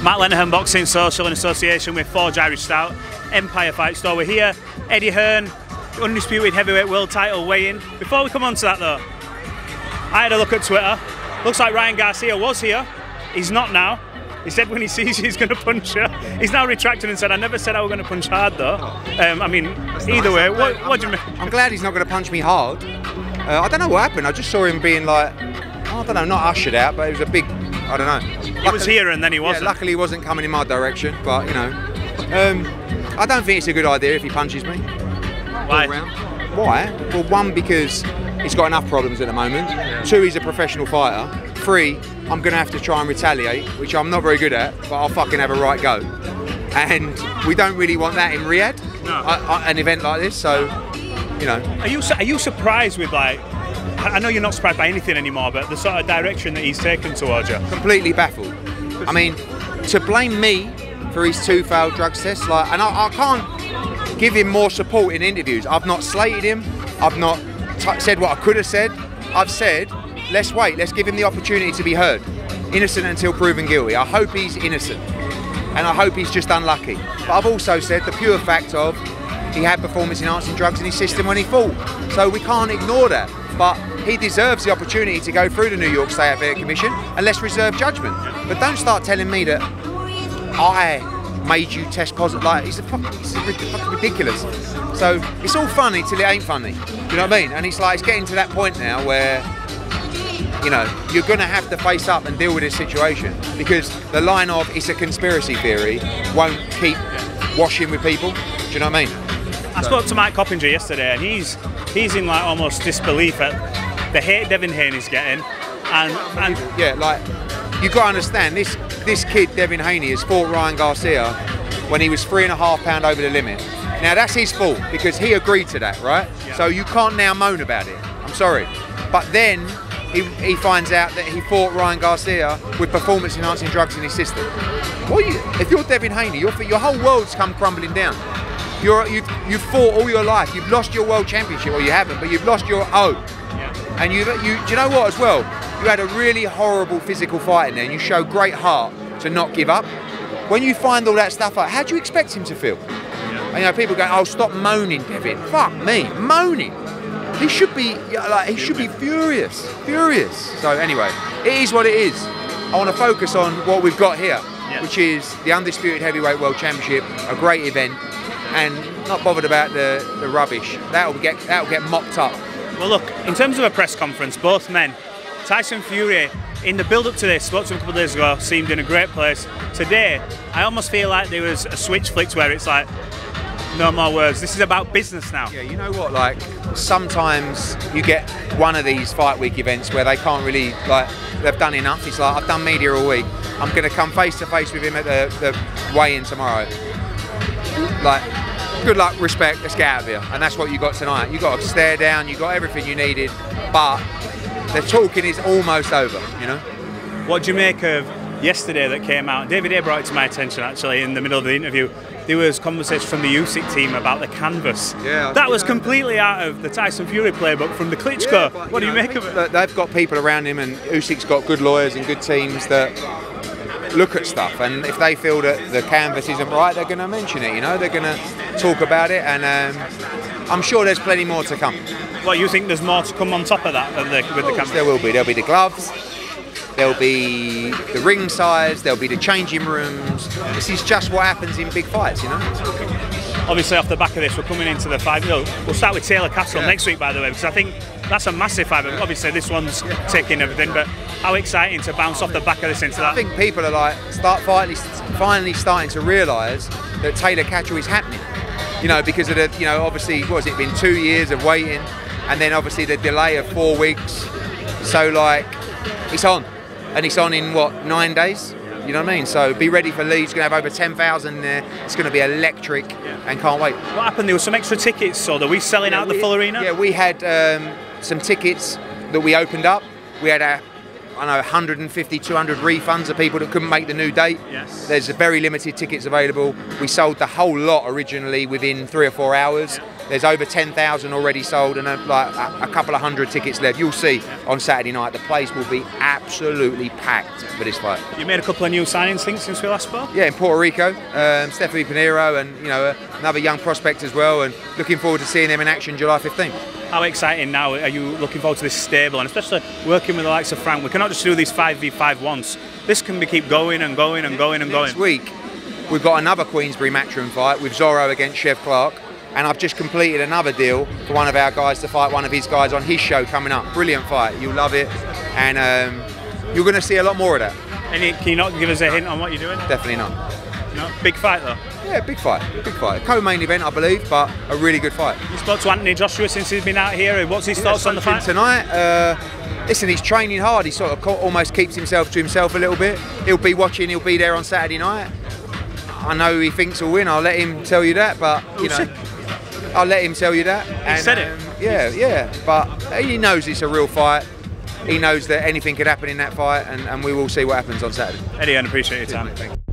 Matt Lenihan Boxing Social in association with Forged Irish Stout, Empire Fight Store. We're here, Eddie Hearn, undisputed heavyweight world title weigh-in. Before we come on to that though, I had a look at Twitter. Looks like Ryan Garcia was here. He's not now. He said when he sees you, he's going to punch you. He's now retracted and said, I never said I was going to punch hard though. I mean, either way, what do you mean? I'm glad he's not going to punch me hard. I don't know what happened. I just saw him being like, I don't know, not ushered out, but it was a big, I don't know. He was here and then he wasn't. Yeah, luckily he wasn't coming in my direction, but you know. I don't think it's a good idea if he punches me. Why? Why? Well, one, because he's got enough problems at the moment. Two, he's a professional fighter. Three, I'm going to have to try and retaliate, which I'm not very good at, but I'll fucking have a right go. And we don't really want that in Riyadh, an event like this, so, you know. Are you surprised with, like, I know you're not surprised by anything anymore, but the sort of direction that he's taken towards you? Completely baffled. I mean, to blame me for his 2 failed drugs tests, like, and I can't give him more support in interviews. I've not slated him, I've not said what I could have said. I've said, let's wait, let's give him the opportunity to be heard. Innocent until proven guilty. I hope he's innocent, and I hope he's just unlucky. But I've also said the pure fact of he had performance-enhancing drugs in his system when he fought. So we can't ignore that. But he deserves the opportunity to go through the New York State Athletics Commission, and let's reserve judgment. But don't start telling me that I made you test positive. Like, it's fucking ridiculous. So it's all funny till it ain't funny. You know what I mean? And it's like, it's getting to that point now where, you know, you're going to have to face up and deal with this situation, because the line of it's a conspiracy theory won't keep washing with people. Do you know what I mean? I spoke to Mike Coppinger yesterday, and he's in like almost disbelief at the hate Devin Haney is getting, and yeah, like, you got to understand, this kid Devin Haney has fought Ryan Garcia when he was 3.5 pounds over the limit. Now that's his fault because he agreed to that, right? Yeah. So you can't now moan about it. I'm sorry, but then he finds out that he fought Ryan Garcia with performance-enhancing drugs in his system. If you're Devin Haney, your whole world's come crumbling down. You've fought all your life. You've lost your world championship, or you haven't, but you've lost your own. Yeah. And do you know what as well? You had a really horrible physical fight in there, and you showed great heart to not give up. When you find all that stuff out, how do you expect him to feel? Yeah. And, you know, people go, "Oh, stop moaning, Devin." Fuck me, moaning. He should be furious. So anyway, it is what it is. I want to focus on what we've got here, which is the undisputed heavyweight world championship, a great event. And not bothered about the rubbish. That'll get mopped up. Well, look, in terms of a press conference, both men, Tyson Fury, in the build-up to this, spoke to him a couple of days ago, seemed in a great place. Today, I almost feel like there was a switch flicked where it's like, no more words. This is about business now. Yeah, you know what? Like, sometimes you get one of these fight week events where they can't really, like, they've done enough. It's like, I've done media all week. I'm going to come face to face with him at the weigh-in tomorrow. Like, good luck, respect, let's get out of here. And that's what you got tonight. You got a stare down, you got everything you needed, but the talking is almost over, you know? What do you make of yesterday that came out? David A brought it to my attention actually in the middle of the interview. There was conversation from the Usyk team about the canvas. Yeah, that was completely out of the Tyson Fury playbook from the Klitschko. Yeah, but, what do you make of it? They've got people around him, and Usyk's got good lawyers and good teams that look at stuff, and if they feel that the canvas isn't right, they're going to mention it, you know, they're going to talk about it, and I'm sure there's plenty more to come. What, you think there's more to come on top of that with the canvas? There will be. There'll be the gloves, there'll be the ring size, there'll be the changing rooms. This is just what happens in big fights, you know. Obviously off the back of this, we're coming into the fight. We'll start with Taylor Catterall next week, by the way, because I think that's a massive fight. Obviously this one's taking everything, but how exciting to bounce off the back of this into that. I think people are like finally starting to realise that Taylor Catterall is happening. You know, because of the, you know, obviously, what has it been, 2 years of waiting, and then obviously the delay of 4 weeks. So like, it's on, and it's on in what, 9 days? You know what I mean? So be ready for Leeds. Going to have over 10,000 there. It's going to be electric, and can't wait. What happened? There was some extra tickets, so are we selling out the full arena? Yeah, we had some tickets that we opened up. We had I know 150, 200 refunds of people that couldn't make the new date. Yes. There's very limited tickets available. We sold the whole lot originally within 3 or 4 hours. Yeah. There's over 10,000 already sold and like a couple of hundred tickets left. You'll see on Saturday night, the place will be absolutely packed for this fight. You made a couple of new signings, since we last spoke? Yeah, in Puerto Rico, Stephanie Pinheiro and another young prospect as well, and looking forward to seeing them in action July 15th. How exciting now are you looking forward to this stable, and especially working with the likes of Frank? We cannot just do these 5v5 once. This can keep going and going and going and going. Next week, we've got another Queensberry matchroom fight with Zorro against Chev Clark. And I've just completed another deal for one of our guys to fight one of his guys on his show coming up. Brilliant fight, you'll love it, and you're going to see a lot more of that. Can you not give us a hint on what you're doing? Definitely not. No? Big fight though? Yeah, big fight, big fight. Co-main event, I believe, but a really good fight. You spoke to Anthony Joshua since he's been out here. What's his thoughts on the fight? Tonight, listen, he's training hard. He sort of almost keeps himself to himself a little bit. He'll be watching, he'll be there on Saturday night. I know he thinks he'll win, I'll let him tell you that, but I'll let him tell you that. He said it. Yeah, but he knows it's a real fight. He knows that anything could happen in that fight, and we will see what happens on Saturday. Eddie, I appreciate your time. Thank you.